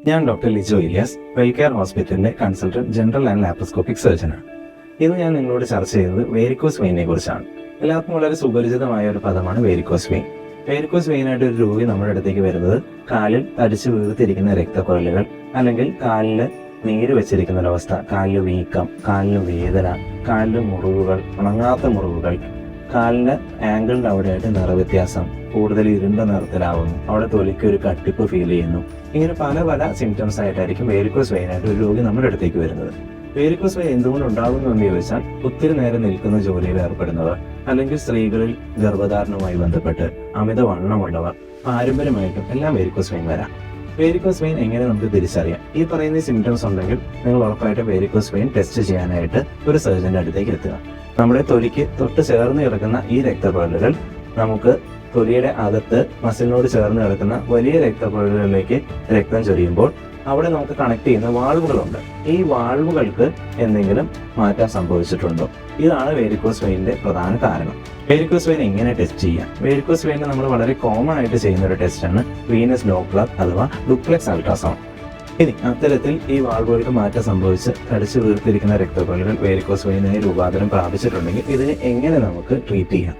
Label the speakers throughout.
Speaker 1: ഞാൻ doctor Lijo Ilyas, Wellcare ഹോസ്പിറ്റലിന്റെ consultant general and laparoscopic സർജനാണ്. ഇന്ന് ഞാൻ നിങ്ങളോട് ചർച്ച ചെയ്യുന്നത് വേരിക്കോസ് വെയിനെ കുറിച്ചാണ്. എല്ലാവർക്കും വളരെ സുപരിചിതമായ ഒരു പദമാണ് വേരിക്കോസ് വെയിൻ. വേരിക്കോസ് വെയിനായിട്ട് ഒരു രോഗി നമ്മുടെ അടുത്തേക്ക് വരുന്നത് കാലിൽ തടിച്ചു വീർത്തിരിക്കുന്ന രക്തക്കുഴലുകൾ, അല്ലെങ്കിൽ കാലിൽ നീര് വെച്ചിരിക്കുന്ന ഒരവസ്ഥ, കാലിൽ വീക്കം, കാലിന് വേദന, കാലിൽ മുറിവുകൾ, ഉണങ്ങാത്ത മുറിവുകൾ, കാലിന്റെ ആംഗിളിന്റെ അവിടെയായിട്ട് നിറവ്യത്യാസം, കൂടുതൽ ഇരുണ്ട നിറത്തിലാവുന്നു, അവിടെ തൊലിക്ക് ഒരു കട്ടിപ്പ് ഫീൽ ചെയ്യുന്നു. ഇങ്ങനെ പല പല സിംറ്റംസ് ആയിട്ടായിരിക്കും വേരിക്കോസ് വെയിനായിട്ട് ഒരു രോഗി നമ്മുടെ അടുത്തേക്ക് വരുന്നത്. വേരിക്കോസ് വെയിൻ എന്തുകൊണ്ട് ഉണ്ടാകുന്നു എന്ന് ചോദിച്ചാൽ, ഒത്തിരി നേരം നിൽക്കുന്ന ജോലിയിൽ ഏർപ്പെടുന്നവർ, അല്ലെങ്കിൽ സ്ത്രീകളിൽ ഗർഭധാരണവുമായി ബന്ധപ്പെട്ട് അമിതവണ്ണമുള്ളവർ, പാരമ്പര്യമായിട്ടും എല്ലാം വേരിക്കോസ് വെയിൻ വരാം. വേരിക്കോസ് വെയിൻ എങ്ങനെ നമുക്ക് തിരിച്ചറിയാം? ഈ പറയുന്ന സിംറ്റംസ് ഉണ്ടെങ്കിൽ നിങ്ങൾ ഉറപ്പായിട്ടും വേരിക്കോസ് വെയിൻ ടെസ്റ്റ് ചെയ്യാനായിട്ട് ഒരു സർജന്റെ അടുത്തേക്ക് എത്തുക. നമ്മുടെ തൊലിക്ക് തൊട്ട് ചേർന്ന് കിടക്കുന്ന ഈ രക്തക്കുഴലുകൾ നമുക്ക് തൊലിയുടെ അകത്ത് മസിലിനോട് ചേർന്ന് കിടക്കുന്ന വലിയ രക്തക്കുഴലുകളിലേക്ക് രക്തം ചൊരിയുമ്പോൾ അവിടെ നമുക്ക് കണക്ട് ചെയ്യുന്ന വാൾവുകളുണ്ട്. ഈ വാൾവുകൾക്ക് എന്തെങ്കിലും മാറ്റം സംഭവിച്ചിട്ടുണ്ടോ? ഇതാണ് വേരിക്കോസ് വെയിനിന്റെ പ്രധാന കാരണം. വേരിക്കോസ് വെയിൻ എങ്ങനെ ടെസ്റ്റ് ചെയ്യാം? വേരിക്കോസ് വെയിന് നമ്മൾ വളരെ കോമൺ ആയിട്ട് ചെയ്യുന്ന ഒരു ടെസ്റ്റാണ് വീനസ് ഡോപ്ലർ അഥവാ ഡുപ്ലെക്സ് അൾട്രാസൗണ്ട്. ഇനി അത്തരത്തിൽ ഈ വാൾവുകൾക്ക് മാറ്റം സംഭവിച്ച് തടിച്ചു വീർത്തിരിക്കുന്ന രക്തക്കുഴലുകൾ വേരിക്കോസ് വെയിനായി രൂപാന്തരം പ്രാപിച്ചിട്ടുണ്ടെങ്കിൽ ഇതിനെ എങ്ങനെ നമുക്ക് ട്രീറ്റ് ചെയ്യാം?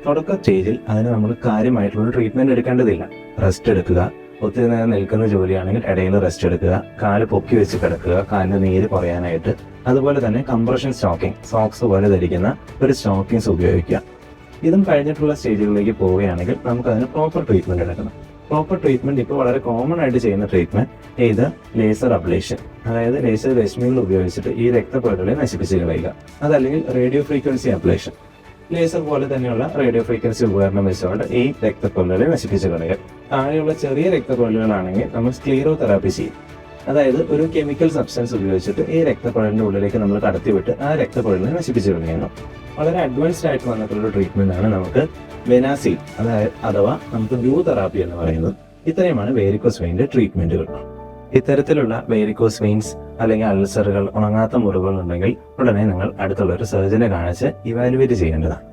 Speaker 1: തുടക്ക സ്റ്റേജിൽ അതിന് നമ്മൾ കാര്യമായിട്ടുള്ള ട്രീറ്റ്മെന്റ് എടുക്കേണ്ടതില്ല. റെസ്റ്റ് എടുക്കുക, ഒത്തിരി നേരം നിൽക്കുന്ന ജോലിയാണെങ്കിൽ ഇടയിൽ റെസ്റ്റ് എടുക്കുക, കാല് പൊക്കി വെച്ച് കിടക്കുക, കാലിന്റെ നീര് കുറയാനായിട്ട്. അതുപോലെ തന്നെ കംപ്രഷൻ സ്റ്റോക്കിംഗ്, സോക്സ് പോലെ ധരിക്കുന്ന ഒരു സ്റ്റോക്കിങ്സ് ഉപയോഗിക്കുക. ഇതും കഴിഞ്ഞിട്ടുള്ള സ്റ്റേജുകളിലേക്ക് പോവുകയാണെങ്കിൽ നമുക്ക് അതിന് പ്രോപ്പർ ട്രീറ്റ്മെന്റ് എടുക്കണം. പ്രോപ്പർ ട്രീറ്റ്മെന്റ് ഇപ്പോൾ വളരെ കോമൺ ആയിട്ട് ചെയ്യുന്ന ട്രീറ്റ്മെന്റ് ഇത് ലേസർ അബ്ലേഷൻ, അതായത് ലേസർ രശ്മികൾ ഉപയോഗിച്ചിട്ട് ഈ രക്തക്കുഴലുകളെ നശിപ്പിച്ച് കളയുക. അതല്ലെങ്കിൽ റേഡിയോ ഫ്രീക്വൻസി അബ്ലേഷൻ, ലേസർ പോലെ തന്നെയുള്ള റേഡിയോ ഫ്രീക്വൻസി ഉപകരണം വെച്ചുകൊണ്ട് ഈ രക്തക്കുഴലുകളെ നശിപ്പിച്ച് കളയുക. താഴെയുള്ള ചെറിയ രക്തക്കുഴലുകളാണെങ്കിൽ നമ്മൾ സ്ക്ലീറോതെറാപ്പി ചെയ്യും. അതായത് ഒരു കെമിക്കൽ സബ്സ്റ്റൻസ് ഉപയോഗിച്ചിട്ട് ഈ രക്തക്കുഴലിന്റെ ഉള്ളിലേക്ക് നമ്മൾ കടത്തിവിട്ട് ആ രക്തക്കുഴലിനെ നശിപ്പിച്ച് കളയുന്നു. വളരെ അഡ്വാൻസ്ഡ് ആയിട്ട് വന്നിട്ടുള്ള ട്രീറ്റ്മെന്റ് ആണ് നമുക്ക് വെനാസിൽ, അഥവാ നമുക്ക് ബ്ലൂ തെറാപ്പി എന്ന് പറയുന്നത്. ഇത്രയുമാണ് വേരിക്കോസ് വെയിന്റെ ട്രീറ്റ്മെന്റുകൾ. ഇത്തരത്തിലുള്ള വേരിക്കോസ് വെയിൻസ് അല്ലെങ്കിൽ അൾസറുകൾ, ഉണങ്ങാത്ത മുറിവുകൾ ഉണ്ടെങ്കിൽ ഉടനെ നിങ്ങൾ അടുത്തുള്ള ഒരു സർജനെ കാണിച്ച് ഇവാലുവേറ്റ് ചെയ്യേണ്ടതാണ്.